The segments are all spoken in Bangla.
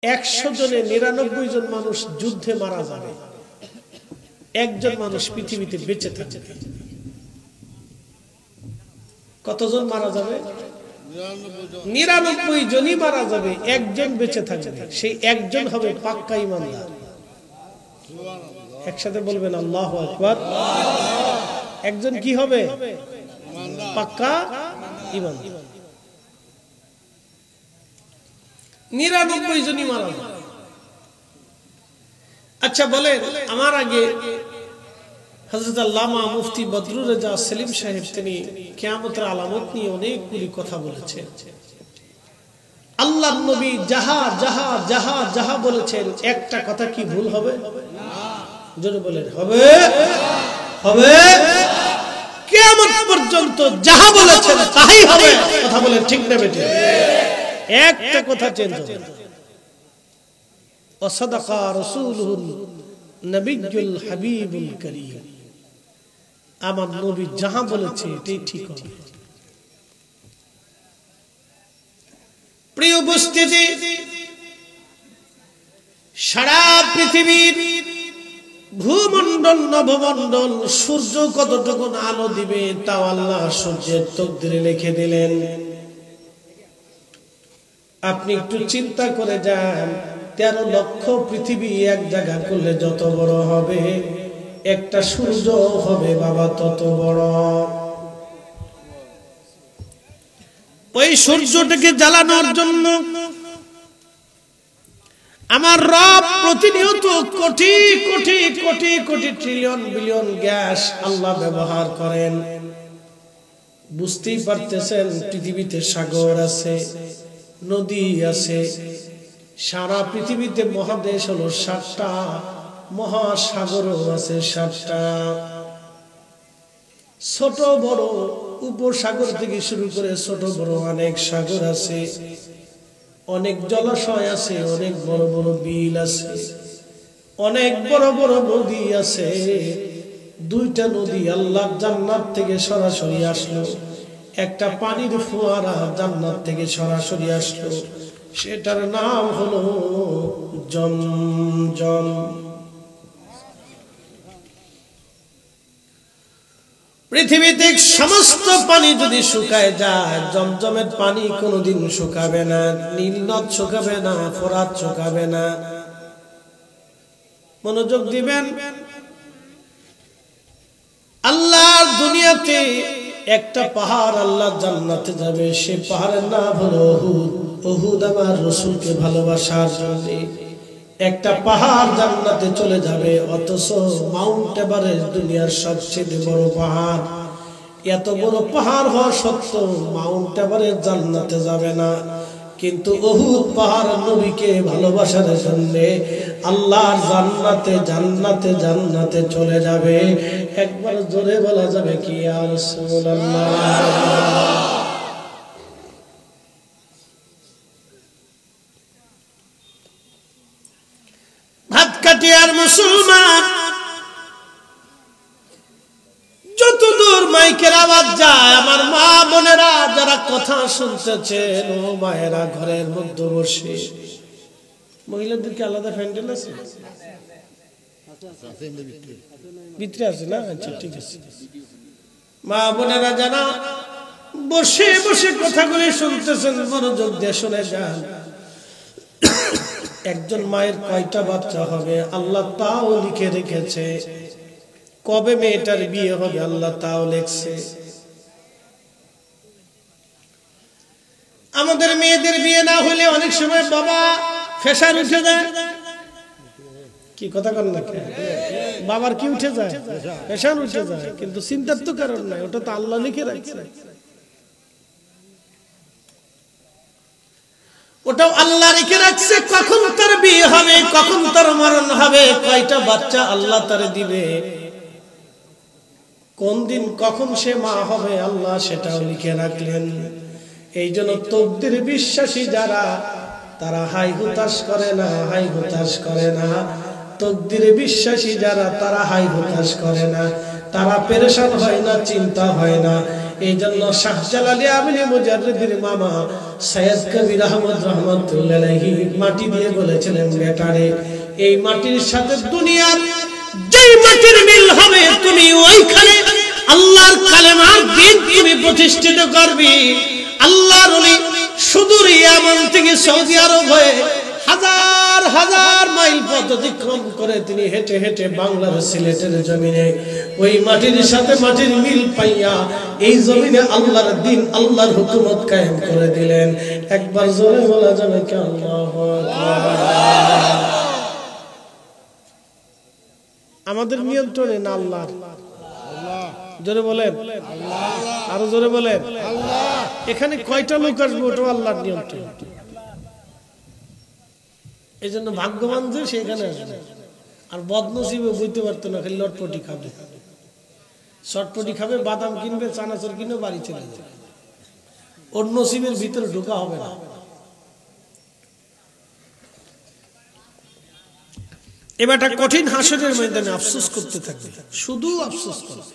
100 জনে 99 জন মানুষ যুদ্ধে মারা যাবে, একজন মানুষ পৃথিবীতে বেঁচে থাকবে। কতজন মারা যাবে? 99 জনই মারা যাবে, একজন বেঁচে থাকবে। সেই একজন হবে পাক্কা ঈমানদার। একসাথে বলবেন আল্লাহু আকবার। একজন কি হবে? পাক্কা ঈমানদার। 99 জনই মারা যাবে। আচ্ছা বলেন, আমার আগে হযরত আল্লামা মুফতি বদরুর রেজা সেলিম সাহেব তিনি কিয়ামতের আলামত নিয়ে অনেকগুলি কথা বলেছেন। আল্লাহর নবী যাহা যাহা যাহা যাহা বলেছেন, একটা কথা কি ভুল হবে? জোরে বলেন, হবে হবে। কিয়ামত পর্যন্ত যাহা বলেছেন তাই হবে। কথা বলেন ঠিক না বেঠিক? একটা কথা চেঞ্জ হবে না। ওয়াসাদাকা রাসূলুহুন নবিয়্যুল হাবিবুল কারীম। আমার নবী যাহা বলেছে এটাই ঠিক হবে। প্রিয় উপস্থিতি, সারা পৃথিবীর ভূমণ্ডল নভমণ্ডল সূর্য কতটুকু আলো দিবে তাও আল্লাহ সূর্যের তকদিরে লিখে দিলেন। আপনি একটু চিন্তা করে যান, 13 লক্ষ পৃথিবী এক জায়গা করলে যত বড় হবে, একটা সূর্য হবে বাবা তত বড়। ওই সূর্যটাকে জ্বালানোর জন্য আমার রব প্রতিনিয়ত crore crore crore crore trillion billion gas আল্লাহ ব্যবহার করেন। বুঝতেই পারতেছেন, পৃথিবীতে সাগর আছে, নদী আছে, সারা পৃথিবীতে মহাদেশ হলো 7টা, মহাসাগরও আছে 7টা। ছোট বড় উপসাগর থেকে শুরু করে ছোট বড় অনেক সাগর আছে, অনেক জলাশয় আছে, অনেক বড় বড় বিল আছে, অনেক বড় বড় নদী আছে। 2টা নদী আল্লাহ জান্নাত থেকে সরাসরি আসলো, একটা পানির ফোয়ারা জান্নাত থেকে সরাসরি আসলো, সেটার নাম হলো জমজম। পৃথিবীতে সমস্ত পানি যদি শুকায় যায়, জমজমের পানি কোনোদিন শুকাবে না, নীল নদ শুকাবে না, ফোরাত শুকাবে না। মনোযোগ দিবেন, আল্লাহর দুনিয়াতে একটা পাহাড় আল্লাহ জান্নাতে যাবে, সে পাহাড়ের নাম হলো উহুদ। উহুদ আমার রাসূলকে ভালোবাসার জন্য একটা পাহাড় জান্নাতে চলে যাবে, অথচ মাউন্ট এভারেস্ট দুনিয়ার সবচেয়ে বড় পাহাড়। এত বড় পাহাড় হওয়া সত্ত্বেও মাউন্ট এভারেস্ট জান্নাতে যাবে না, কিন্তু উহুদ পাহাড় নবীকে ভালোবাসার জন্য আল্লাহর জান্নাতে জান্নাতে জান্নাতে চলে যাবে। একবার জোরে বলা যাবে কি ইয়া রাসূলুল্লাহ? ভাতকাটিয়ার মুসলমান, যতদূর মাইকের আওয়াজ যায়, আমার মা বোনেরা যারা কথা শুনতেছেন, ও মায়েরা ঘরের মধ্যে বসে, মহিলাদেরকে আলাদা প্যান্ডেল আছে? ভিতরে আছে না? আচ্ছা ঠিক আছে। মা বোনেরা যারা বসে বসে কথাগুলি শুনতেছেন, মনোযোগ দিয়ে শুনে যান। একজন মায়ের কয়টা বাচ্চা হবে আল্লাহ তাও লিখে রেখেছে, কবে মেয়েটার বিয়ে হবে আল্লাহ তাও লিখছে। আমাদের মেয়েদের বিয়ে না হলে অনেক সময় বাবা ফেসার উঠে যায়। কি কথা কন না? বাবার কি উঠে যায়? ফেসার উঠে যায়, কিন্তু চিন্তার তো কারণ নাই, ওটা তো আল্লাহ লিখে রাখছে। ওটাও আল্লাহ রেখে রাখছে, কখন তার বিয়ে হবে, কখন তার মরণ হবে, কয়টা বাচ্চা আল্লাহ তারে দিবে, কোন দিন কখন সে মা হবে আল্লাহ সেটাও লিখে রাখলেন। এই জন্য তকদির বিশ্বাসী যারা, তারা হাই হুতাশ করে না, হাই হুতাশ করে না। তকদির বিশ্বাসী যারা, তারা হাই হুতাশ করে না, তারা পেরেশান হয় না, চিন্তা হয় না। এই জন্য শাহজালালি আমিনী মুজাদ্দিদের মামা সৈয়দ কবির আহমদ রহমাতুল্লাহ আলাইহি মাটি দিয়ে বলেছিলেন, বেটারে এই মাটির সাথে দুনিয়ার যেই মাটির মিল হবে তুমি ওইখানে আল্লাহর কালেমার দ্বীন তুমি প্রতিষ্ঠিত করবি। আল্লাহর ওলি সুদূর ইয়ামান থেকে সৌদি আরব হয়ে হাজার হাজার মাইল পথ অতিক্রম করে তিনি হেঁটে হেঁটে বাংলার সিলেটের জমিনে ওই মাটির সাথে মাটির মিল পাইয়া এই জমিনে আল্লাহর দ্বীন আল্লাহর হুকুমত কায়েম করে দিলেন। একবার জোরে বলা যাবে কি আল্লাহু আকবার? আমাদের নিয়ন্ত্রণে না আল্লাহর? জোরে বলেন আরো জোরে বলেন। এখানে কয়টা লোক আসবে ওটা আল্লাহর নিয়ন্ত্রণ। এই জন্য ভাগ্যবান যে সেখানে আসবে, আর বদনসিবে বুঝতে পারতো না, খালি লটপটি খাবে, চটপটি খাবে, বাদাম কিনবে, চানাচুর কিনে বাড়ি চলে যাবে, ওর নসিবের ভিতরে ঢোকা হবে না। এবার একটা কঠিন হাসরের ময়দানে আফসোস করতে থাকবে, শুধু আফসোস করবে।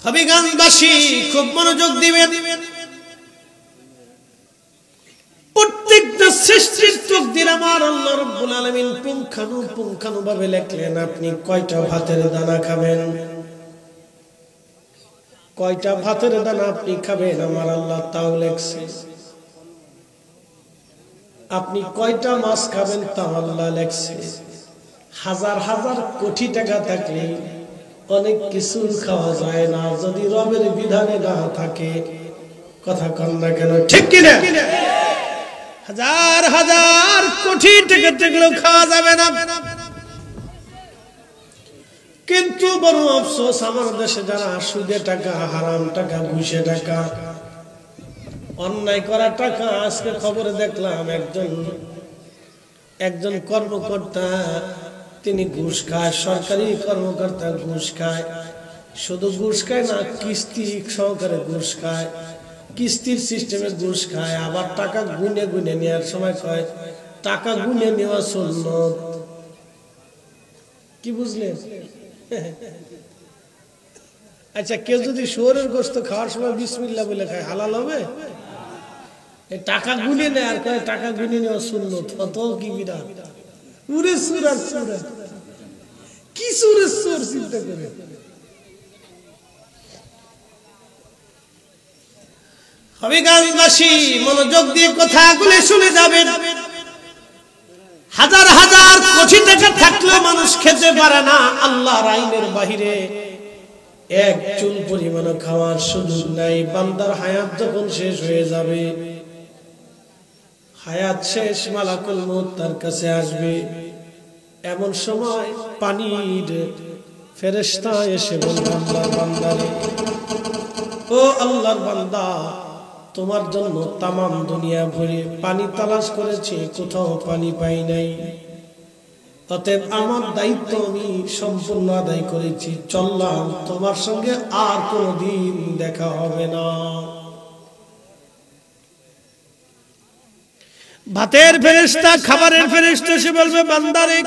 হবিগঞ্জবাসী খুব মনোযোগ দিবেন। প্রত্যেকটা সৃষ্টির তকদির আমার আল্লাহ রাব্বুল আলামিন পুঙ্খানুপুঙ্খানুভাবে লিখলেন। আপনি কয়টা ভাতের দানা খাবেন, কয়টা ভাতের দানা আপনি খাবেন আমার আল্লাহ তাও লেখছে। আপনি কয়টা মাছ খাবেন তাও আল্লাহ লেখছে। হাজার হাজার কোটি টাকা থাকলে অনেক কিছু খাওয়া যায় না যদি রবের বিধানে না থাকে। কথা কন না কেন, ঠিক কিনা? হাজার হাজার কোটি টাকা থাকলেও খাওয়া যাবে না। কিন্তু বড় আফসোস, আমার দেশে যারা সুদে টাকা, হারাম টাকা, ঘুষে টাকা, অন্যায় করা টাকা, আজকে খবরে দেখলাম একজন কর্মকর্তা তিনি ঘুষ খায়, সরকারি কর্মকর্তা ঘুষ খায়। শুধু ঘুষ খায় না, কিস্তি সহকারে ঘুষ খায়, কিস্তির সিস্টেমে ঘুষ খায়। আবার টাকা গুনে গুনে নেওয়ার সময় কয় টাকা গুনে নেওয়া সুন্নত। কি বুঝলেন? আচ্ছা, কেউ যদি শুয়োরের গোশত খাওয়ার সময় বিসমিল্লাহ বলে খায়, হালাল হবে? টাকা গুনে নেয় আর কয় টাকা গুনে নেওয়া সুন্নত। কত কি বিরাট পুরে সুর আর সুর, কি সুরের সুর চিন্তা করে। হবিগঞ্জবাসী মনোযোগ দিয়ে কথাগুলি শুনে যাবেন। হাজার হাজার কোটি টাকা থাকলেও মানুষ খেতে পারে না আল্লাহর আইনের বাহিরে এক চুল পরিমাণ খাওয়ার সুযোগ নাই। বান্দার হায়াত যখন শেষ হয়ে যাবে, হায়াত শেষ, মালাকুল মউত তার কাছে আসবে। এমন সময় পানির ফেরেশতা এসে বলবে, আল্লাহর বান্দারে, ও আল্লাহর বান্দা, তোমার জন্য তামাম দুনিয়া ভরে পানি তালাশ করেছি, কোথাও পানি পাই নাই। অতএব আমার দায়িত্ব আমি সম্পূর্ণ আদায় করেছি, চললাম, তোমার সঙ্গে আর কোনদিন দেখা হবে না। ভাতের ফেরেশতা, খাবারের ফেরেশতা এসে বলবে, বান্দারে,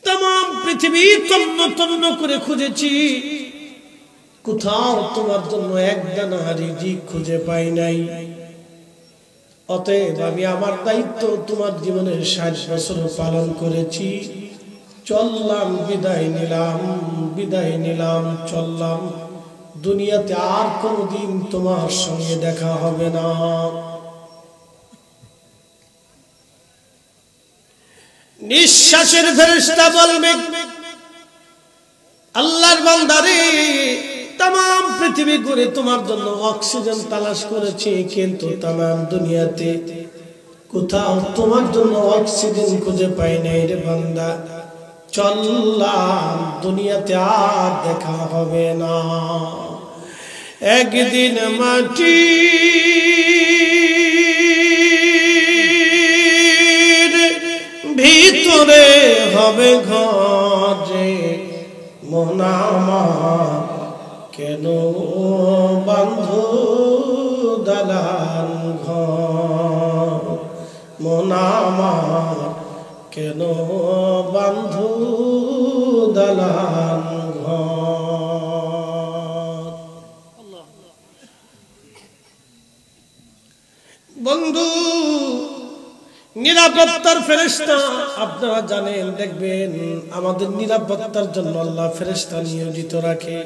তামাম পৃথিবী তন্ন তন্ন করে খুঁজেছি, কোথাও তোমার জন্য এক দানা রিজিক খুঁজে পাই নাই। অতএব আমি আমার দায়িত্ব তোমার জীবনের 60 বছর পালন করেছি, চললাম, বিদায় নিলাম, চললাম, দুনিয়াতে আর কোনদিন তোমার সঙ্গে দেখা হবে না। নিঃশ্বাসের ফেরেশতা বলবে, আল্লাহর বান্দারে, তামাম পৃথিবী ঘুরে তোমার জন্য অক্সিজেন তালাশ করেছি, কিন্তু তামাম দুনিয়াতে কোথাও তোমার জন্য অক্সিজেন খুঁজে পাই নাই রে বান্দা, চললাম, দুনিয়াতে আর দেখা হবে না। একদিন মাটির ভিতরে হবে ঘরে, মন আমার কেন বান্ধু দালান ঘর, মন আমার কেন বান্ধু দালান বন্ধু, নিরাপত্তার ফেরেশতা আপনারা জানেন, দেখবেন আমাদের নিরাপত্তার জন্য আল্লাহ ফেরেশতা নিয়োজিত রাখে।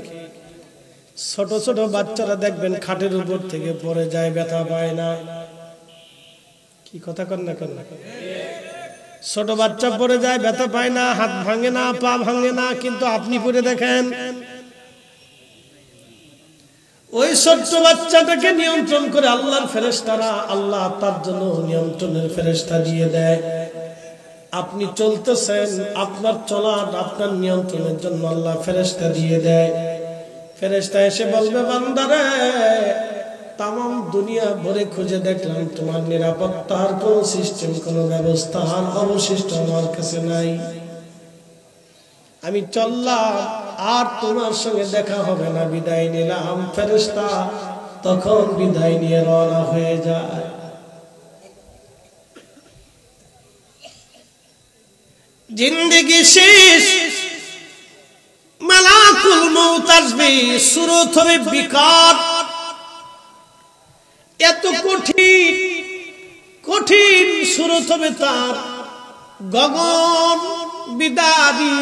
ছোট ছোট বাচ্চারা দেখবেন খাটের উপর থেকে পড়ে যায়, ব্যথা পায় না। কি কথা কন না? ছোট বাচ্চা পড়ে যায়, ব্যথা পায় না, হাত ভাঙে না, পা ভাঙে না, কিন্তু আপনি পড়ে দেখেন ওই ছোট্ট বাচ্চাটাকে নিয়ন্ত্রণ করে আল্লাহর ফেরেশতারা, আল্লাহ তার জন্য নিয়ন্ত্রণের ফেরেশতা দিয়ে দেয়। আপনি চলতেছেন, আপনার চলা আপনার নিয়ন্ত্রণের জন্য আল্লাহ ফেরেশতা দিয়ে দেয়। ফেরেশতা এসে বলবে, বান্দারে তামাম দুনিয়া ভরে খুঁজে দেখলাম, তোমার নিরাপত্তার কোন সিস্টেম, কোন ব্যবস্থা আর অবশিষ্ট আমার কাছে নাই। আমি চললাম, আর তোমার সঙ্গে দেখা হবে না, বিদায় নিলাম। ফেরেশতা তখন বিদায় নিয়ে রওনা হয়ে যায়। জিন্দেগি শেষ, মালাকুল মউত আসবে, সুরত হবে বিকট। এত কঠিন কঠিন সুরত হবে তার, গগন বিদারী,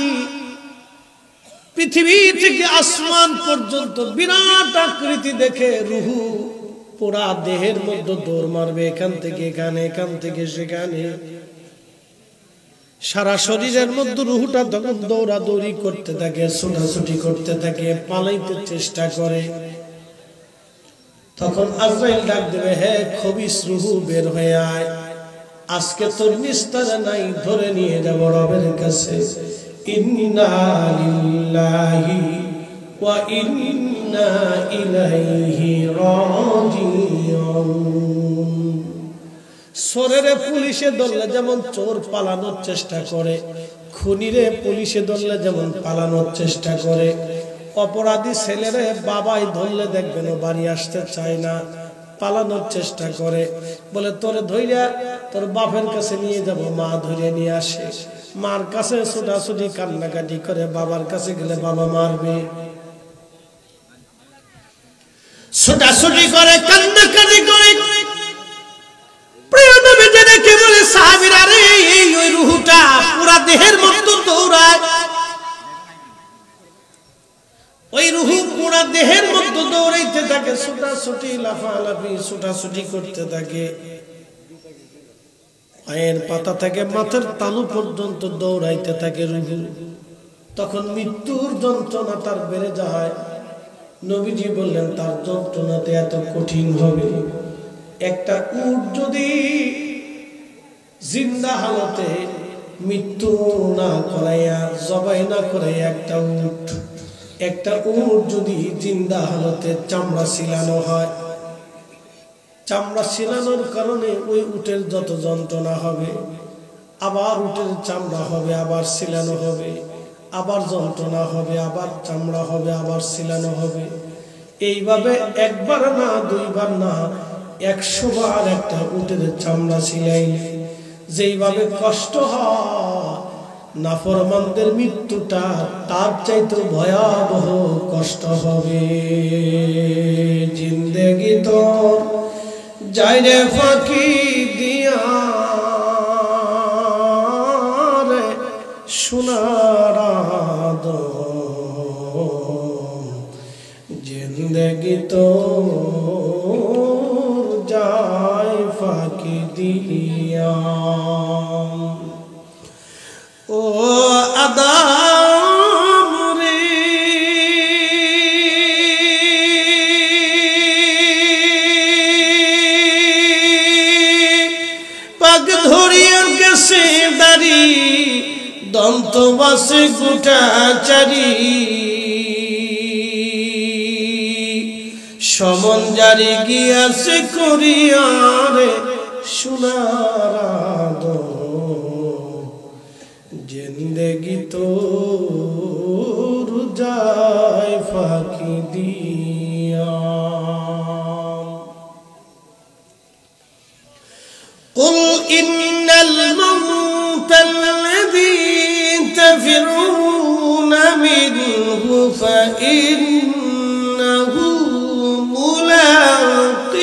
পৃথিবী থেকে আসমান পর্যন্ত বিরাট আকৃতি দেখে রুহু পুরা দেহের মধ্যে দৌড় মারবে, এখান থেকে এখানে, এখান থেকে সেখানে। সারা শরীরের মধ্যে রুহুটা তখন দৌড়াদৌড়ি করতে থাকে, ছোটাছুটি করতে থাকে, পালাইতে চেষ্টা করে। তখন আজরাইল ডাক দেবে, হে খবিস রুহু, বের হয়ে আয়, আজকে তোর নিস্তার নাই, ধরে নিয়ে যাব রবের কাছে। ইন্না লিল্লাহি ওয়া ইন্না ইলাইহি রাজিউন। চোরেরে পুলিশে ধরলে যেমন চোর পালানোর চেষ্টা করে, খুনিরে পুলিশে ধরলে যেমন পালানোর চেষ্টা করে, অপরাধী ছেলেরে বাবাই ধরলে দেখবেন ও বাড়ি আসতে চায় না, পালানোর চেষ্টা করে। বলে তোরে ধইরা তোর বাপের কাছে নিয়ে যাব, মা ধরে নিয়ে আসে, মার কাছে ছোটাছুটি কান্নাকাটি করে, বাবার কাছে গেলে বাবা মারবে, ছোটাছুটি করে, কান্নাকাটি করে। প্রিয় নবী দেখে বলে, সাহাবীরা রে, এই ওই রূহটা পুরা দেহের মধ্যে দৌড়ায়, ওই রূহ পুরা দেহের মধ্যে দৌড়াইতে থাকে, ছোটাছুটি লাফালাফি ছোটাছুটি করতে থাকে, পায়ের পাতা থেকে মাথার তালু পর্যন্ত দৌড়াইতে থাকে রূহ। তখন মৃত্যুর যন্ত্রণা তার বেড়ে যায়। নবীজি বললেন, তার যন্ত্রণাতে এত কঠিন হবে, একটা উট যদি জিন্দা হালতে মৃত্যু না করাইয়া, জবাই না করে, একটা উট যদি জিন্দা হালতে চামড়া ছিলানো হয়, চামড়া ছিলানোর কারণে ওই উটের যত যন্ত্রণা হবে, আবার উটের চামড়া হবে, আবার ছিলানো হবে, আবার যন্ত্রণা হবে, আবার চামড়া হবে, আবার ছিলানো হবে। এইভাবে একবার না, দুইবার না, 100 বার একটা উটের চামড়া ছিলাইলে যেইভাবে কষ্ট হয়, নাফরমানদের মৃত্যুটা তার চাইতে ভয়াবহ কষ্ট হবে। জিন্দেগি তোর যাইরে ফাঁকি দিয়া রে সোনার আদম, জিন্দেগি তোর যায় ফাঁকি দিয়া। ও আদম রে, পাগ ধরিয়া গেছে দাড়ি, দন্ত বাসে গোটা চারি, সমন জারি গিয়াছে করিয়ারে সোনার আদম, জিন্দেগি তোর যায় ফাঁকি দিয়া। قل إن الموت الذي تفرون منه فإنه ملاقيه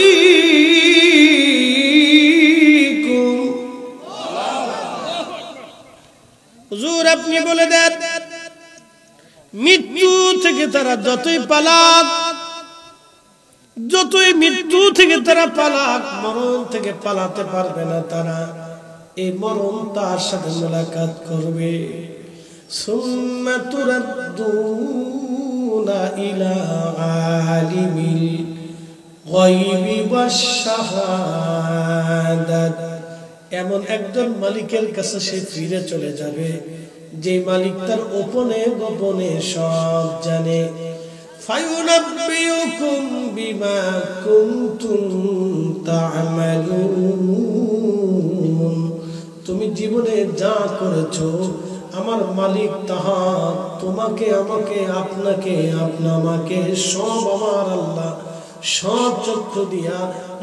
বলে দেন, মৃত্যু থেকে তারা যতই পালাক, যতই মৃত্যু থেকে তারা পালাক, মরণ থেকে পালাতে পারবে না তারা। এই মরণ তার সাথে মোলাকাত করবে। সুম্মা তুরাদ্দুনা ইলা আলিমিল গায়বি ওয়াশ শাহাদাত। এমন একজন মালিকের কাছে সে ফিরে চলে যাবে, যে মালিক তার গোপনে গোপনে সব জানে। ফায়ুনাব্বিউকুম বিমা কুনতুম তা'মালুন। তুমি জীবনে যা করেছো আমার মালিক তাহা তোমাকে, আমাকে, আপনাকে, আপনাকে সব আমার আল্লাহ সব চক্ষু দিয়া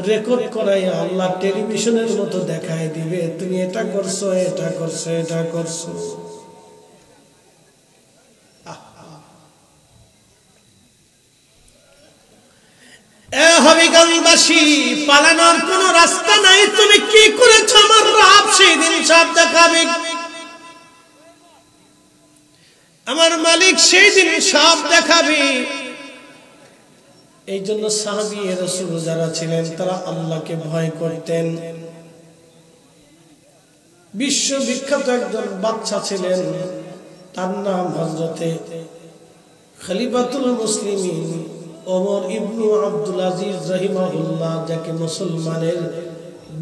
রেকর্ড করাইয়া আল্লাহ টেলিভিশনের মতো দেখায় দিবে, তুমি এটা করছো, এটা করছো, এটা করছো। হবিগঞ্জবাসী, পালানোর কোন রাস্তা নাই। তুমি কি করেছো আমার রব সেই দিন সব দেখাবে, আমার মালিক সেই দিন সব দেখাবে। এই জন্য সাহাবী রাসূল যারা ছিলেন তারা আল্লাহকে ভয় করতেন। বিশ্ববিখ্যাত একজন বাদশা ছিলেন, তার নাম হযরতে খলিফাতুল মুসলিমিন ওমর ইবনে আব্দুল আজিজ রাহিমাহুল্লাহ, যাকে মুসলমানের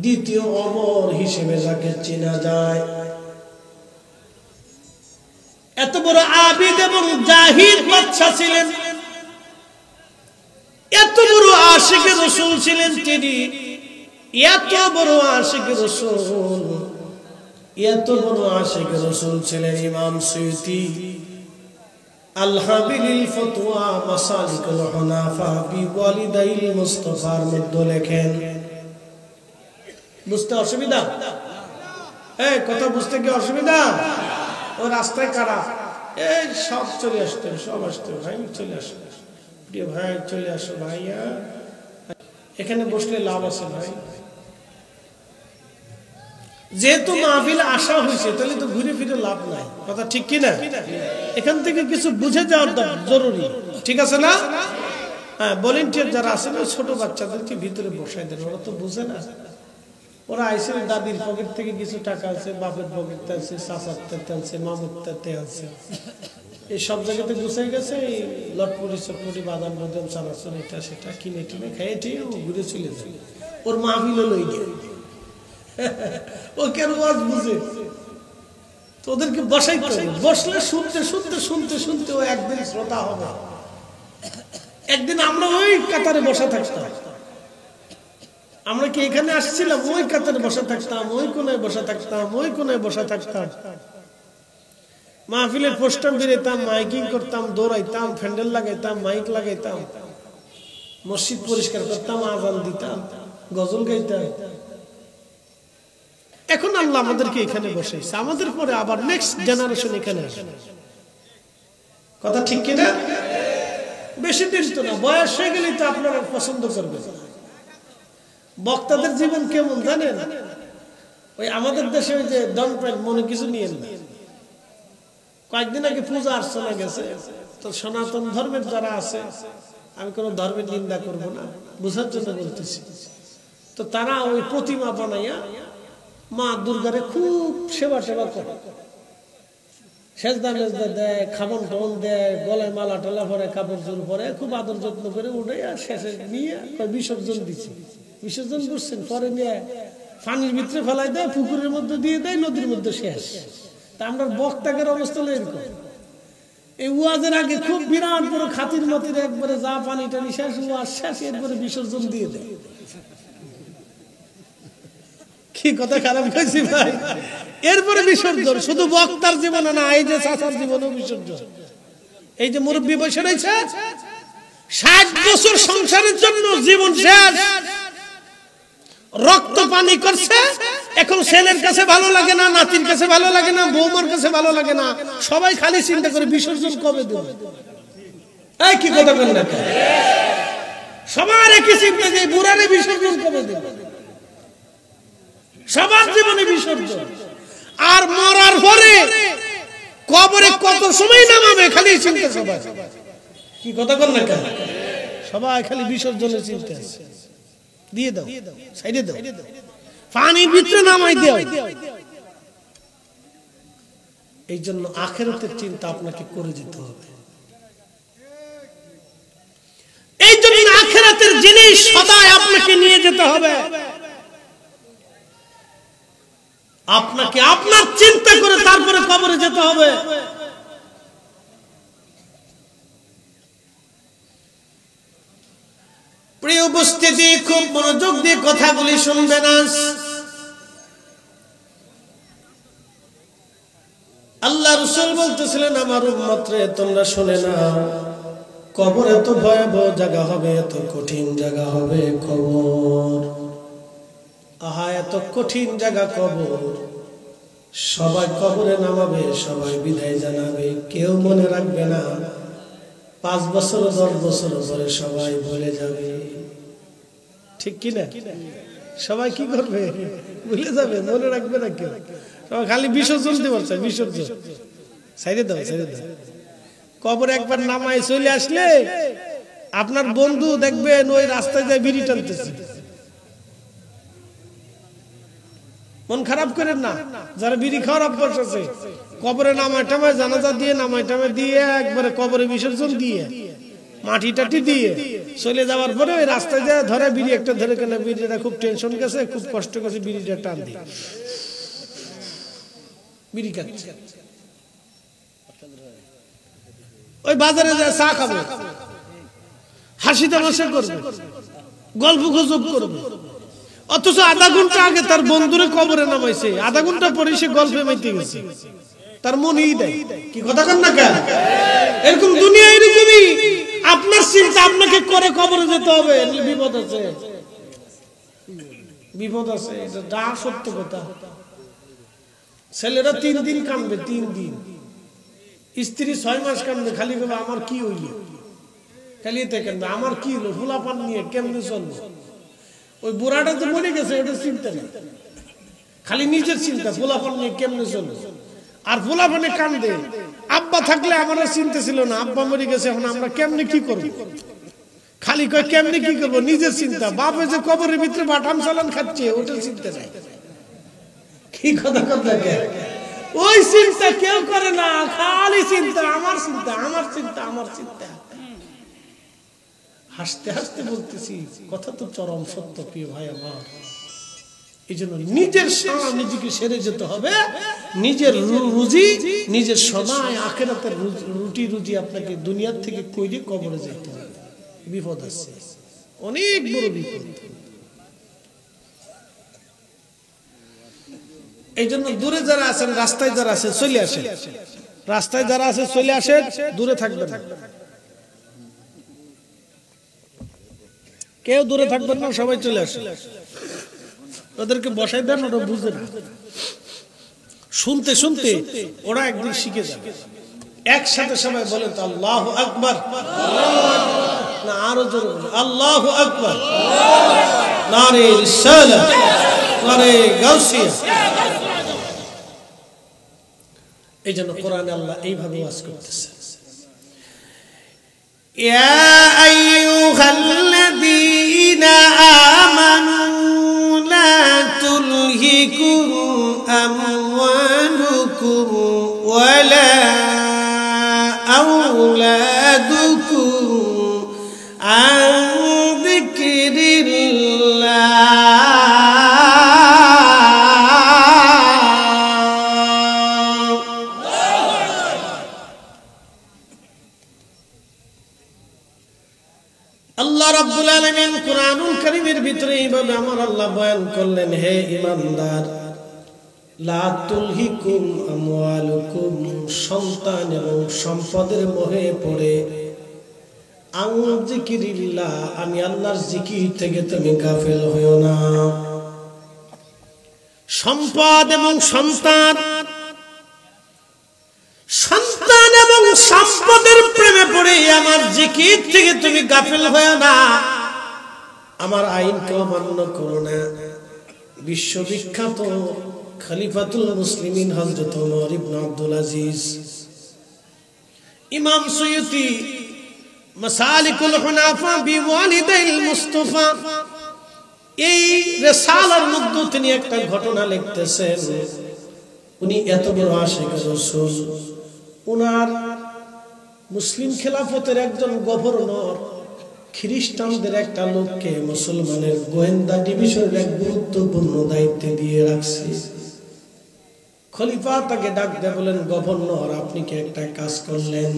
দ্বিতীয় ওমর হিসেবে যাকে চেনা যায়। এত বড় আবিদ এবং জাহিদ বাদশা ছিলেন, এত বড় আশিক রাসূল ছিলেন তিনি, এত বড় আশিক রাসূল, এত বড় আশিক রাসূল ছিলেন। ইমাম সুয়ুতি আল-হাবিলিল ফতোয়া মাসালিকুল হুনাফা বিওয়ালিদাইল মুস্তাফার মধ্যে লেখেন। বুঝতে অসুবিধা? এই কথা বুঝতে কি অসুবিধা? ও রাস্তায় কারা, এই সব চলে আসতে, সব আসতে, ভাই চলে আসো, প্রিয় ভাই চলে আসো ভাইয়া, এখানে বসলে লাভ আছে ভাই। যেহেতু মাহফিল আসা হয়েছে তাহলে তো ঘুরে ফিরে লাভ নাই, কথা ঠিক কি না? এখান থেকে কিছু বুঝে যাওয়ার জরুরি, ঠিক আছে না? হ্যাঁ, ভলান্টিয়ার যারা আছে না, ছোট বাচ্চাদেরকে ভিতরে বসাই দেন, ওরা তো বুঝে না। ওরা আইসে দাদির পকেট থেকে কিছু টাকা আছে, বাপের পকেটে আছে, চাচারতে আছে, মামুরতে আছে, এই সব জায়গাতে গুছাই গেছে। এই লটপুরি চটপুরি বাদাম বাদাম চানাচুর এটা সেটা কিনে টিনে খাইয়ে টিয়ে ঘুরে চলে যায়। ওর মাহফিল লই গিয়ে ও কেন ওয়াজ বুঝে, তো ওদেরকে বসাইতে হবে। বসলে শুনতে শুনতে শুনতে শুনতে ও একদিন শ্রোতা হবে। একদিন আমরা ওই কাতারে বসা থাকতাম, আমরা কি এখানে আসছিলাম, ওই কাতারে বসা থাকতাম, ওই কোনায় বসা থাকতাম, ওই কোনায় বসা থাকতাম। মাহফিলের পোস্টার বেরোতাম, মাইকিং করতাম, দৌড়াইতাম, ফ্যান্ডেল লাগাইতাম, মাইক লাগাইতাম, মসজিদ পরিষ্কার করতাম, আজান দিতাম, গজল গাইতাম। এখন আল্লাহ আমাদেরকে এখানে বসাইছে, আমাদের পরে আবার নেক্সট জেনারেশন এখানে আসে, কথা ঠিক কিনা? বেশি দিন তো না, বয়স হয়ে গেলে তো আপনারা পছন্দ করবেন। বক্তাদের জীবন কেমন জানেন? ওই আমাদের দেশে ওই যে ডন প্যান্ট মনে কিছু নিয়ে না, কয়েকদিন আগে পূজা অর্চনা গেছে, তো সনাতন ধর্মের যারা আছে, আমি কোনো ধর্মের নিন্দা করব না, বোঝার জন্য বলতেছি, তো তারা ওই প্রতিমা বানাইয়া মা দুর্গারে খুব সেবা টেবা করে, সেজদা মেজদা দেয়, খাবন টন দেয়, গলায় মালা টালা পরে, কাপড় চোর পরে, খুব আদর যত্ন করে উঠে শেষে নিয়ে বিসর্জন দিচ্ছে। বিসর্জন করছেন, পরে নিয়ে পানির ভিতরে ফেলাই দেয়, পুকুরের মধ্যে দিয়ে দেয়, নদীর মধ্যে শেষ। তা আমরা বক্তাকের অবস্থা এরকম, এই ওয়াজের আগে খুব বিরাট বড় খাতির মাতির একবারে যা পানি টানি শেষ, ওয়াজ শেষ, এরপরে বিসর্জন দিয়ে দেয়। কি কথা খারাপ হয়েছে ভাই? এরপরে বিসর্জন, শুধু বক্তার জীবনে না, এই যে চাচার জীবনেও বিসর্জন। এই যে মুরব্বী বসে রয়েছে, 60 বছর সংসারের জন্য জীবন শেষ, রক্ত পানি করছে, এখন ছেলের কাছে ভালো লাগে না, নাতির কাছে ভালো লাগে না, বৌমার কাছে ভালো লাগে না, সবাই খালি চিন্তা করে বিসর্জন কবে দেবে। এই কি কথা বলেন না, সবার একই চিন্তা যে বুড়ারে বিসর্জন কবে দেবে, সবার জীবনে বিসর্জন। আর মরার পরে কবরে কত সময় নামাবে খালি চিন্তা সবাই। কি কথা বল না কেন? সবাই খালি বিসর্জনের চিন্তা আছে। দিয়ে দাও, সাইডে দাও, পানির ভিতরে নামাই দাও। এই জন্য আখিরাতের চিন্তা আপনাকে করে যেতে হবে। এই জন্য আখিরাতের জিনিস সদাই আপনাকে নিয়ে যেতে হবে। আপনাকে আপনার চিন্তা করে তারপরে কবরে যেতে হবে। প্রিয় উপস্থিতি, খুব মনোযোগ দিয়ে কথাগুলি শুনবেন। আল্লাহ রাসূল বলতেছিলেন, আমার উম্মত রে তোমরা শুনে নাও, কবর এত ভয়াবহ জায়গা হবে, এত কঠিন জায়গা হবে কবর। আহা, এত কঠিন জায়গা কবর। সবাই কবরে নামাবে, সবাই বিদায় জানাবে, কেউ মনে রাখবে না। 5 বছর 10 বছর পরে সবাই ভুলে যাবে, ঠিক কিনা? সবাই কি করবে? ভুলে যাবে, মনে রাখবে না কেউ। সবাই খালি বিসর্জন দিতে পারছে, বিসর্জন। সাইডে দাও, সাইডে দাও। কবরে একবার নামায় চলে আসলে আপনার বন্ধু দেখবেন ওই রাস্তায় যায় বিড়ি টানতেছে। মন খারাপ করেন না, যারা বিড়ি খাওয়ার অভ্যাস আছে, কবরে নামায় টামায় জানাজা দিয়ে, নামায় টামায় দিয়ে, একবারে কবরে বিসর্জন দিয়ে, মাটি টাটি দিয়ে চলে যাওয়ার পরে ওই রাস্তায় যায় ধরে বিড়ি একটা ধরে, কেন বিড়িটা খুব টেনশন গেছে, খুব কষ্ট করে বিড়িটা টান দিয়ে বিড়ি খাচ্ছে। ওই বাজারে যায় চা খাবে, হাসি তামাশা করবে, গল্প গুজব করবে, অথচ আধা ঘন্টা আগে তার বন্ধুরে কবরে নামাইছে, আধা ঘন্টা পরে সে গল্পে মাইতে গেছে, তার মনেই দেয়। কি কথা কন না কেন? এরকম দুনিয়া এরকমই। আপনার চিন্তা আপনাকে করে কবরে যেতে হবে। বিপদ আছে, বিপদ আছে, এটা যা সত্য কথা। ছেলেরা 3 দিন কাঁদবে, 3 দিন। স্ত্রী 6 মাস কাঁদবে, খালি বলবে আমার কি হইল, খালি এতে কাঁদবে আমার কি হলো, ফুলাপান নিয়ে কেমনে চলবো। ওই বুড়াটা তো মরে গেছে, ওটা চিন্তা নেই, খালি নিজের চিন্তা, ফুলাপান নিয়ে কেমনে চলবো। আর ফুলাপানে কান্দে, আব্বা থাকলে আমার চিন্তা ছিল না, আব্বা মরে গেছে, এখন আমরা কেমনে কি করবো, খালি কয় কেমনে কি করবো, নিজের চিন্তা। বাপে যে কবরের ভিতরে বাটাম চালান খাচ্ছে, ওটা চিন্তা নাই। কি কথা কথা, ওই চিন্তা কেউ করে না, খালি চিন্তা আমার চিন্তা, আমার চিন্তা, আমার চিন্তা। হাসতে হাসতে বলতেছি, কথা তো চরম সত্য প্রিয় ভাই আমার। এই জন্য নিজের নিজেকে সেরে যেতে হবে। নিজের রুজি নিজের সদাই আখিরাতের রুটি রুজি আপনাকে দুনিয়ার থেকে কইরে কবরে যেতে হবে। বিপদ আছে, অনেক বড় বিপদ। এই জন্য দূরে যারা আছেন, রাস্তায় যারা আছে চলে আসেন, রাস্তায় যারা আছে চলে আসেন, দূরে থাকবেন না, কেউ দূরে থাকবেন না, সবাই চলে আসেন। ওদেরকে বসাই দেন, ওরা বুঝে না। শুনতে শুনতে ওরা একদিন শিখে যাবে। একসাথে সবাই বলেন তো আল্লাহু আকবার, না আরো জোরে বলেন আল্লাহু আকবার, নারে রিসালাত, নারে গাউসিয়া। এই জন্য কোরআনে আল্লাহ এইভাবে ওয়াজ করতেছে, ইয়া আইয়ুহাল্লাযীনা আমানু লা তুলহিকুম আমওয়ালুকুম ওয়ালা আওলাদুকুম আন যিকরিল্লাহ। আল্লাহ রাব্বুল আলামিন কুরআনুল কারীমের ভিতরে এইভাবে আমার আল্লাহ বয়ান করলেন, হে ঈমানদার, লা তুলহিকুম আমওয়ালুকুম, সন্তান এবং সম্পদের মোহে পড়ে, আন যিকরিল্লাহ, আমি আল্লাহর জিকির থেকে তুমি গাফিল হইও না। সম্পদ এবং সন্তান, সন্তান এবং সম্পদের প্রেমে পড়ে আমার জিকির থেকে তুমি গাফিল হয়ো না, আমার আইনকে অমান্য করো না। বিশ্ববিখ্যাত খলিফাতুল মুসলিমিন হযরত ওমর ইবনে আব্দুল আজিজ। ইমাম সুয়ুতি মাসালিকুল হুনাফা বিওয়ালিদাইল মুস্তাফা এই রিসালার মধ্যে তিনি একটা ঘটনা লিখতেছেন। উনি এত বড় আশিক রাসূল, উনার মুসলিম খেলাফতের একজন গভর্নর খ্রিস্টানদের একটা লোককে মুসলমানের গোয়েন্দা ডিভিশনের এক গুরুত্বপূর্ণ দায়িত্বে দিয়ে রাখছে। খলিফা তাকে ডাক দিয়ে বলেন, গভর্নর আপনি কি একটা কাজ করলেন,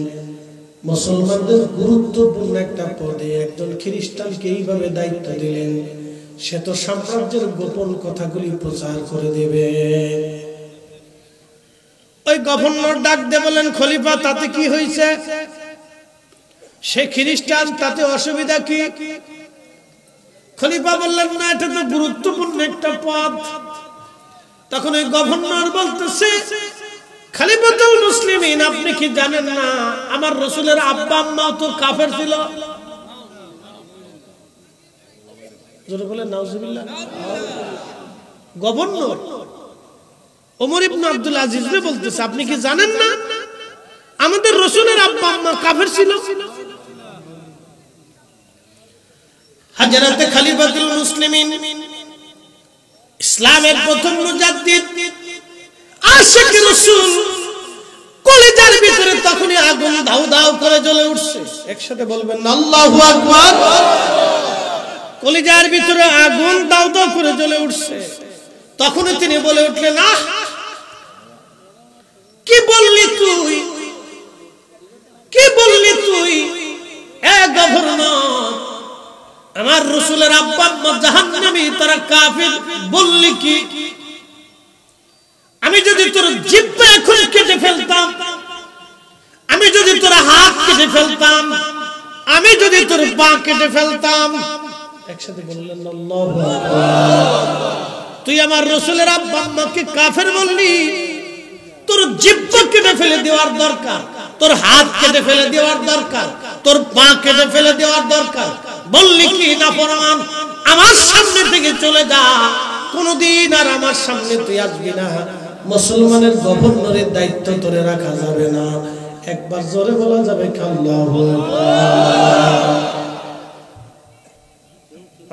মুসলমানদের গুরুত্বপূর্ণ একটা পদে একজন খ্রিস্টানকে এইভাবে দায়িত্ব দিলেন, সে তো সাম্রাজ্যের গোপন কথাগুলি প্রচার করে দেবে। ওই গভর্নর ডাক দিয়ে বলেন, খলিফা তাতে কি হয়েছে, সে খ্রিস্টান, তাতে অসুবিধা কি? খলিফা বললেন, না এটা তো গুরুত্বপূর্ণ একটা পদ। তখন ওই গভর্নর বলতেছে, খলিফাতুল মুসলিমিন আপনি কি জানেন না আমার রাসূলের আব্বা আম্মা তো কাফের ছিল? জোরে বলেন নাউজুবিল্লাহ। গভর্নর ওমর ইবনে আব্দুল আজিজ বলতেছে, আপনি কি জানেন না আমাদের রাসূলের আব্বা আম্মা কাফের ছিল? হযরত খলিফাতুল মুসলিমিন ইসলামের প্রথম মুজাদ্দিদ আশিক রাসূল কলিজার ভিতরে তখনই আগুন দাউ দাউ করে জ্বলে উঠছে। একসাথে বলবেন না আল্লাহু আকবার। কলিজার ভিতরে আগুন দাউ দাউ করে জ্বলে উঠছে। তখনই তিনি বলে উঠলেন, আহ কি বললি তুই, কি বললি তুই, এ গভর্নর, আমার রাসূলের আব্বা আম্মা জাহান্নামী, তারা কাফির বললি কি? আমি যদি তোর জিহ্বা এখন কেটে ফেলতাম, আমি যদি তোর হাত কেটে ফেলতাম, আমি যদি তোর পা কেটে ফেলতাম, একসাথে বললেন আল্লাহু আকবার। তুই আমার রাসূলের আব্বা আম্মাকে কাফের বললি, তোর জিহ্বা কেটে ফেলে দেওয়ার দরকার, তোর হাত কেটে ফেলে দেওয়ার দরকার, তোর পা কেটে ফেলে দেওয়ার দরকার। বললি কি নাফরমান, আমার সামনে থেকে চলে যা, কোনদিন আর আমার সামনে তুই আসবি না। মুসলমানের গভর্নরের দায়িত্ব ধরে রাখা যাবে না। একবার জোরে বলা যাবে আল্লাহু আকবার।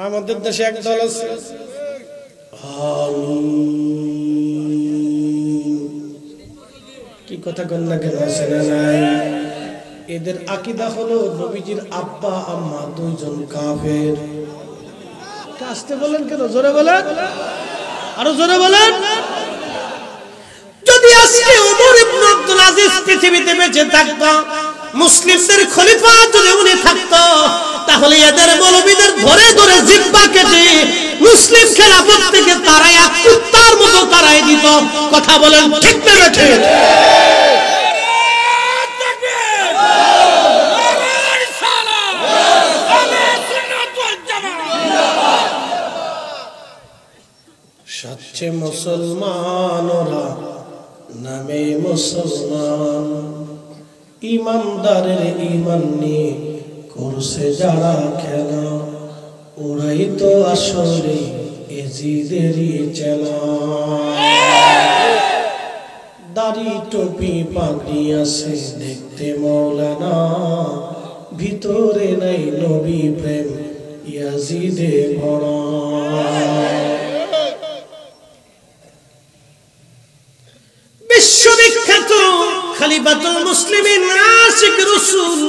আমাদের দেশে এক দল আছে, কি কথা কন না কেন, আছে না নাই? এদের আকীদা হলো নবীজির আব্বা আম্মা দুইজন কাফের। আসতে বলেন কেন, জোরে বলেন, আরো জোরে বলেন। যদি আজকে ওমর ইবনে আব্দুল আজিজ পৃথিবীতে বেঁচে থাকতো, মুসলিমদের খলিফা যদি উনি থাকতো, তাহলে এদের মৌলবীদের ধরে ধরে জিহ্বা কেটে মুসলিম খেলাফত থেকে তারাইয়া কুত্তার মতো তারাই দিত। কথা বলেন ঠিক না ঠিক? সচ্চে মুসলমান ওরা নামে মুসলমান, ইমানদারের ইমান নিয়ে করছে যারা খেলা, ওরাই তো আসলে এজিদেরই চেলা। দাড়ি টুপি পাগড়ি আছে দেখতে মৌলানা, ভিতরে নাই নবী প্রেম ইয়াজিদে ভরা। বিশ্ববিখ্যাত খলিফাতুল মুসলিমিন আশিক রাসূল,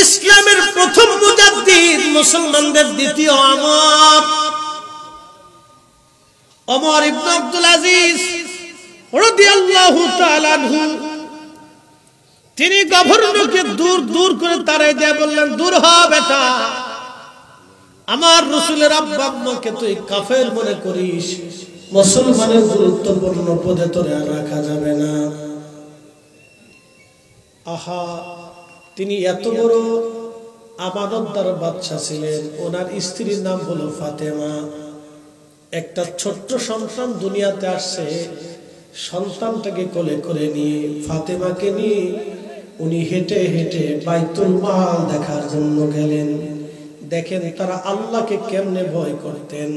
ইসলামের প্রথম মুজাদ্দিদ, মুসলমানদের দ্বিতীয় ওমর ইবনে আব্দুল আজিজ রাদিয়াল্লাহু তাআলা আনহু, তিনি গভর্নরকে দূর দূর করে তাড়াই দিয়ে বললেন, দূর হ বেটা, আমার রাসূলের আব্বা আম্মাকে তুই কাফের মনে করিস, মুসলমানের গুরুত্বপূর্ণ পদে তোরে আর রাখা যাবে না। আহা, তিনি এত বড় আমানতদার বাদশা ছিলেন। ওনার স্ত্রীর নাম হলো ফাতেমা। একটা ছোট্ট সন্তান দুনিয়াতে আসছে, সন্তানটাকে কোলে করে নিয়ে ফাতেমাকে নিয়ে উনি হেঁটে হেঁটে বাইতুল মাল দেখার জন্য গেলেন। দেখেন তারা আল্লাহকে কেমনে ভয় করতেন।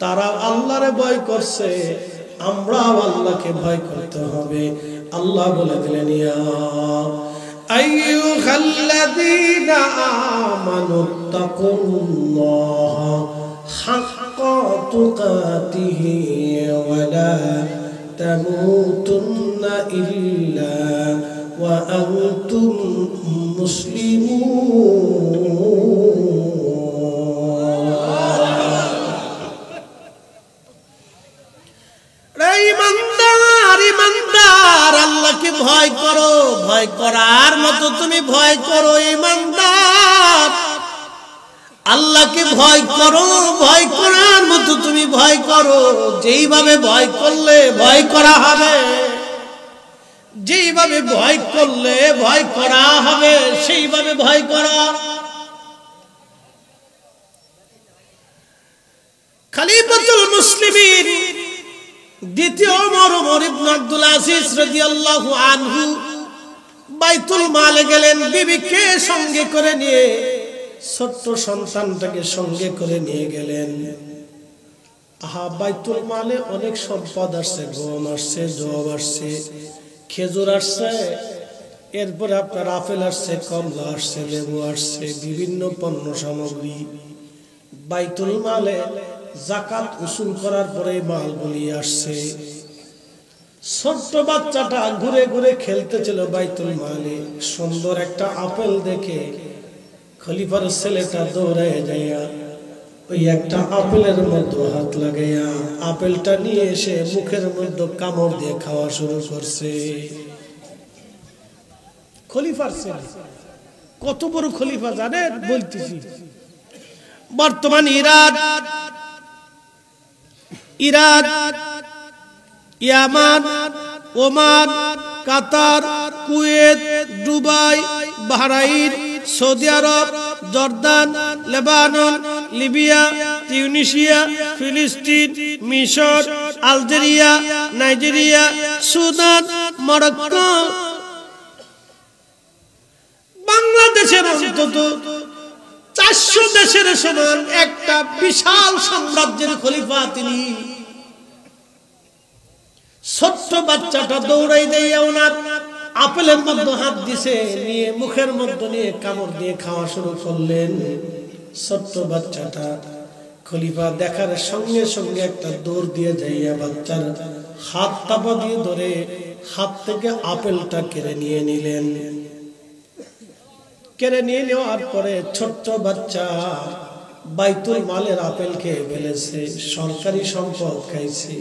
তারা আল্লাহরে ভয় করছে, আমরাও আল্লাহকে ভয় করতে হবে। আল্লাহ বলে দিলেন, ইয়া আইয়ুহাল্লাযীনা আমানুত্তাকুল্লাহা হাক্কা তুকাতিহি ওয়া লা তামুতুন্না ইল্লা ওয়া আনতুম মুসলিমুন। ইমানদার, আল্লাহকে ভয় করো, ভয় করার মতো তুমি ভয় করো। ইমানদার, আল্লাহকে ভয় করো, ভয় করার মতো তুমি ভয় করো। যেইভাবে ভয় করলে ভয় করা হবে, যেইভাবে ভয় করলে ভয় করা হবে, সেইভাবে ভয় করা। খলিফাতুল মুসলিমিন দ্বিতীয় ওমর ইবনে আব্দুল আজিজ রাদিয়াল্লাহু আনহু বাইতুল মালে গেলেন, বিবিকে সঙ্গে করে নিয়ে, ছোট্ট সন্তানটাকে সঙ্গে করে নিয়ে গেলেন। বাইতুল মালে অনেক সম্পদ আসছে, গম আসছে, জব আসছে, খেজুর আসছে, এরপরে আপনার আপেল আসছে, কমলা আসছে, লেবু আসছে, বিভিন্ন পণ্য সামগ্রী। বাইতুল মালে যাকাত উসুল করার পরে মালগুলি আসছে। ছোট্ট বাচ্চাটা ঘুরে ঘুরে খেলতেছিল বাইতুল মালে। সুন্দর একটা আপেল দেখে খলিফার ছেলেটা দৌড়ায় যাইয়া ওই একটা আপেলের মধ্যে হাত লাগাইয়া আপেলটা নিয়ে এসে মুখের মধ্যে কামড় দিয়ে খাওয়া শুরু করছে। খলিফার ছেলে কত বড় খলিফা জানেন? বলতেছি, বর্তমান ইরাক, ইয়ামান, ওমান, কাতার, কুয়েত, দুবাই, বাহরাইন, সৌদি আরব, জর্দান, লেবানন, লিবিয়া, তিউনিসিয়া, ফিলিস্তিন, মিশর, আলজেরিয়া, নাইজেরিয়া, সুদান, মরক্কো, বাংলাদেশের অন্তত 400 দেশের সমান একটা বিশাল সাম্রাজ্যের খলিফা তিনি। ছোট্ট বাচ্চাটা দৌড়াই দিয়ে ওনার আপেলের মধ্যে হাত দিছে, নিয়ে মুখের মধ্যে নিয়ে কামড় দিয়ে খাওয়া শুরু করলেন। ছোট্ট বাচ্চাটা খলিফা দেখার সঙ্গে সঙ্গে একটা দৌড় দিয়ে যাইয়া বাচ্চার হাত তাপা দিয়ে ধরে হাত থেকে আপেলটা কেড়ে নিয়ে নিলেন। কেড়ে নিয়ে নেওয়ার পরে ছোট্ট বাচ্চা বাইতুল মালের আপেল খেয়ে ফেলেছে, সরকারি সম্পদ খাইছে,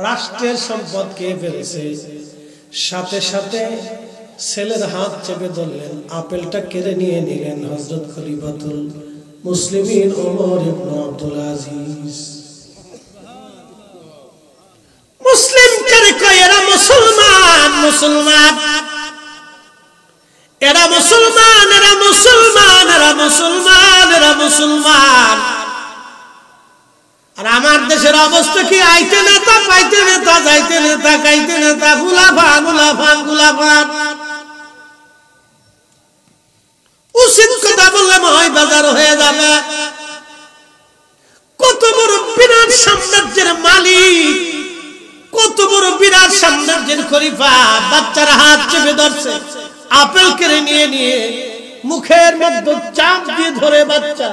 রাষ্ট্রের সম্পদ খেয়ে ফেলেছে। সাথে সাথে ছেলের হাত চেপে ধরলেন, আপেলটা কেড়ে নিয়ে নিলেন হযরত খলিফাতুল মুসলিমিন ওমর ইবনে আব্দুল আজিজ। মুসলিম কারে কয়? এরা মুসলমান, মুসলমান, এরা মুসলমান, এরা মুসলমান, এরা মুসলমান, এরা মুসলমান। আর আমার দেশের অবস্থা কি? আইতে নেতা, পাইতে নেতা, যাইতে নেতা, খাইতে নেতা, গুলাফান, গুলাফান, গুলাফান। উচিত কথা বললে মহাই বাজার হয়ে যাবে। কত বড় বিরাট সাম্রাজ্যের মালিক, কত বড় বিরাট সাম্রাজ্যের খলিফা, বাচ্চার হাত চেপে ধরছে, আপেল কেড়ে নিয়ে নিয়ে মুখের মধ্যে চাপ দিয়ে ধরে বাচ্চা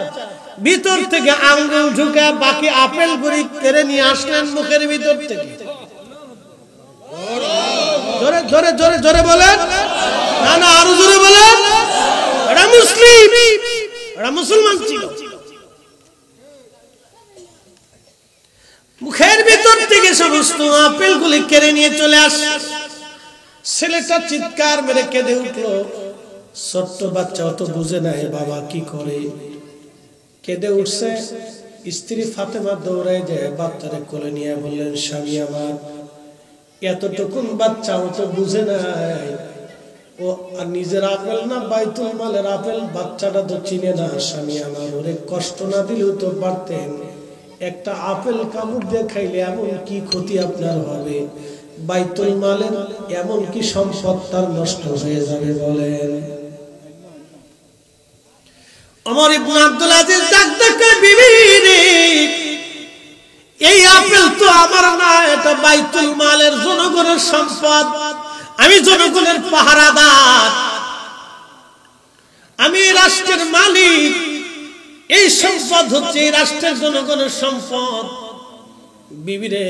ভিতর থেকে আঙ্গুল ঢুকে বাকি আপেল গুলি কেড়ে নিয়ে আসলেন মুখের ভিতর থেকে। জোরে জোরে জোরে জোরে বলেন, না না আরো জোরে বলেন। এরা মুসলিম, এরা মুসলমান ছিল। মুখের ভিতর থেকে সমস্ত আপেল গুলি কেড়ে নিয়ে চলে আসে। ছেলেটা চিৎকার মেরে কেঁদে উঠলো। ছোট্ট বাচ্চা অত বুঝে নাই বাবা কি করে, কেঁদে উঠছে। স্ত্রী ফাতেমা দৌড়ায় যায় বাচ্চারে কোলে নিয়ে বললেন, স্বামী আমার, এতটুকুন বাচ্চা অত বুঝে নাই, ও নিজের আপেল না বাইতুল মালের আপেল, বাচ্চাটা তো চিনে না। স্বামী আমার, ওরে কষ্ট না দিলেও তো পারতেন, একটা আপেল কামড় দিয়ে খাইলে এমন কি ক্ষতি আপনার হবে? বাইতুল মালের এমন কি সম্পদ তার নষ্ট হয়ে যাবে বলেন? ওমর ইবনে আব্দুল আজিজ ডাক ডাক বিবি রে, এই আপেল তো আমার না, এটা বাইতুল মালের জনগণের সম্পদ। আমি জনগণের পাহারাদার, আমি রাষ্ট্রের মালিক। এই সম্পদ হচ্ছে এই রাষ্ট্রের জনগণের সম্পদ। বিবিরে,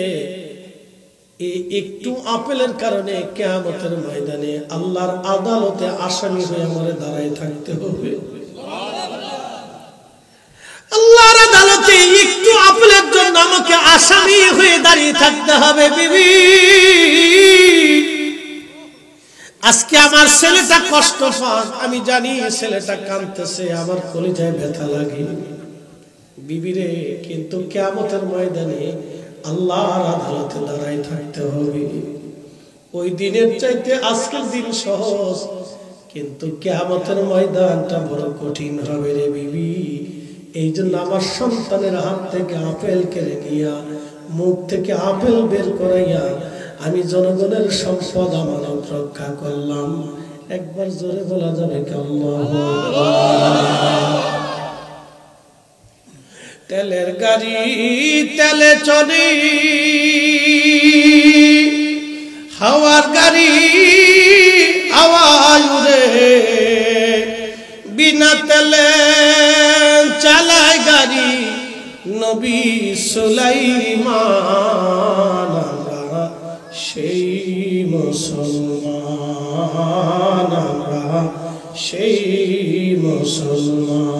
এই একটু আপেলের কারণে কিয়ামতের ময়দানে আল্লাহর আদালতে আসামি হয়ে আমারে দাঁড়ায় থাকতে হবে। আল্লাহর আদালতে একটু আপেলের জন্য আমাকে আসামি হয়ে দাঁড়িয়ে থাকতে হবে। বিবি, আজকে আমার ছেলেটা কষ্ট পায়, আমি জানি ছেলেটা কাঁদতেছে, আমার কলিজায় ব্যথা লাগে। বিবিরে, কিন্তু কিয়ামতের ময়দানে আল্লাহর আদালতে দাঁড়ায় থাকতে হবে। ওই দিনের চাইতে আজকের দিন সহজ, কিন্তু কিয়ামতের ময়দানটা বড় কঠিন হবে রে বিবি। এই জন্য আমার সন্তানের হাত থেকে আপেল কেড়ে নিয়া, মুখ থেকে আপেল বের করাইয়া আমি জনগণের সম্পদ আমানত রক্ষা করলাম। একবার জোরে বলা যাবে কি আল্লাহু আকবার? তেলের গাড়ি তেলে চলে, হাওয়ার গাড়ি হাওয়ায় উড়ে, বিনা তেলে চালায় গাড়ি নবী সুলাইমান। আমরা সেই মুসলমান, আমরা সেই মুসলমান।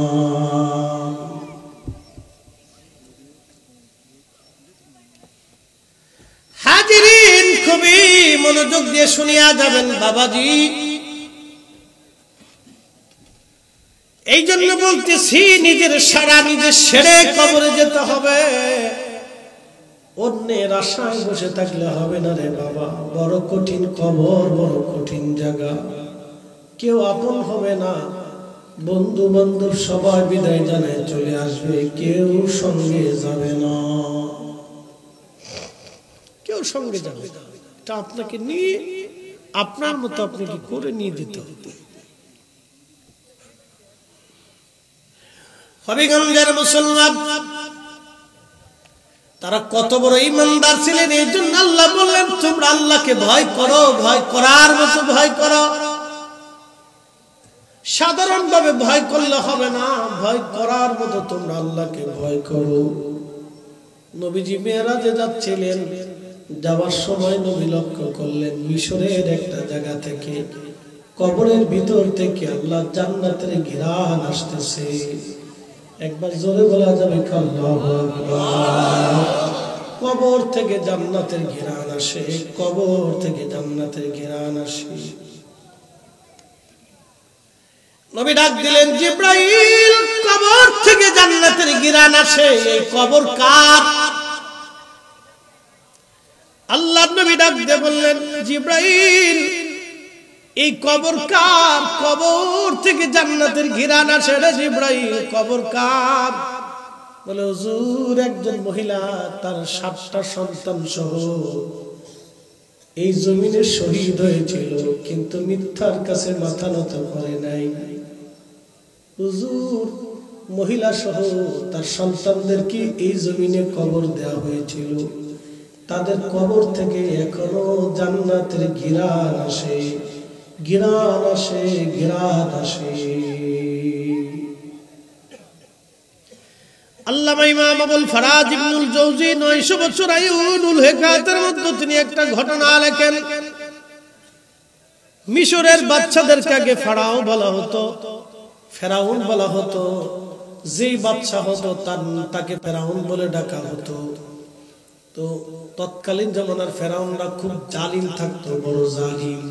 হাজিরিন, খুবই মনোযোগ দিয়ে শুনিয়া যাবেন বাবাজি। এই জন্য বলতেছি, নিজের সারা নিজে সেরে কবরে যেতে হবে। অন্যের আশায় বসে থাকলে হবে না রে বাবা। বড় কঠিন কবর, বড় কঠিন জায়গা। কেউ আপন হবে না, বন্ধু বান্ধব সবাই বিদায় জানায় চলে আসবে, কেউ সঙ্গে যাবে না, কেউ সঙ্গে যাবে না। এটা আপনাকে নিয়ে আপনার মতো আপনাকে করে নিয়ে যেতে হবে। হবিগঞ্জের মুসলমান তারা কত বড় ইমানদার ছিলেন। এই জন্য আল্লাহ বললেন, তোমরা আল্লাহকে ভয় করো, ভয় করার মতো ভয় করো। সাধারণভাবে ভয় করলে হবে না, ভয় করার মতো তোমরা আল্লাহকে ভয় করো। নবীজি মেরাজে যাচ্ছিলেন, যাওয়ার সময় নবী লক্ষ্য করলেন মিশরের একটা জায়গা থেকে, কবরের ভিতর থেকে আল্লাহ জান্নাতের ঘিরান আসতেছে। একবার জোরে বলা যাবে আল্লাহু আকবার। কবর থেকে জান্নাতের ঘিরান আসে, কবর থেকে জান্নাতের ঘিরান আসে। নবী ডাক দিলেন, জিবরাইল, কবর থেকে জান্নাতের ঘিরান আসে, এই কবর কার? আল্লাহর নবী ডাক দিয়ে বললেন, জিবরাইল, এই কবর কার? কবর থেকে জান্নাতের ঘিরান আসে রে জিবরাইল, কবর কার? বলে, হুজুর, একজন মহিলা তার 7টা সন্তান সহ এই জমিনে শহীদ হয়েছিল, কিন্তু মিথ্যার কাছে মাথা নত করে নাই। হুজুর, মহিলা সহ তার সন্তানদেরকে এই জমিনে কবর দেওয়া হয়েছিল, তাদের কবর থেকে এখনো জান্নাতের ঘিরান আসে, ঘিরান আসে, ঘিরান আসে। আল্লামা ইমাম আবুল ফারাজ ইবনুল জাওজি 900 বছর আয়ুনুল হিকায়াতের মধ্যে তিনি একটা ঘটনা লেখেন। মিশরের বাচ্চাদেরকে আগে ফারাও বলা হতো, ফেরাউন বলা হতো। যেই বাচ্চা হতো তাকে ফেরাউন বলে ডাকা হতো। তো তৎকালীন জামানার ফেরাউনরা খুব জালিম থাকতো, বড় জালিম।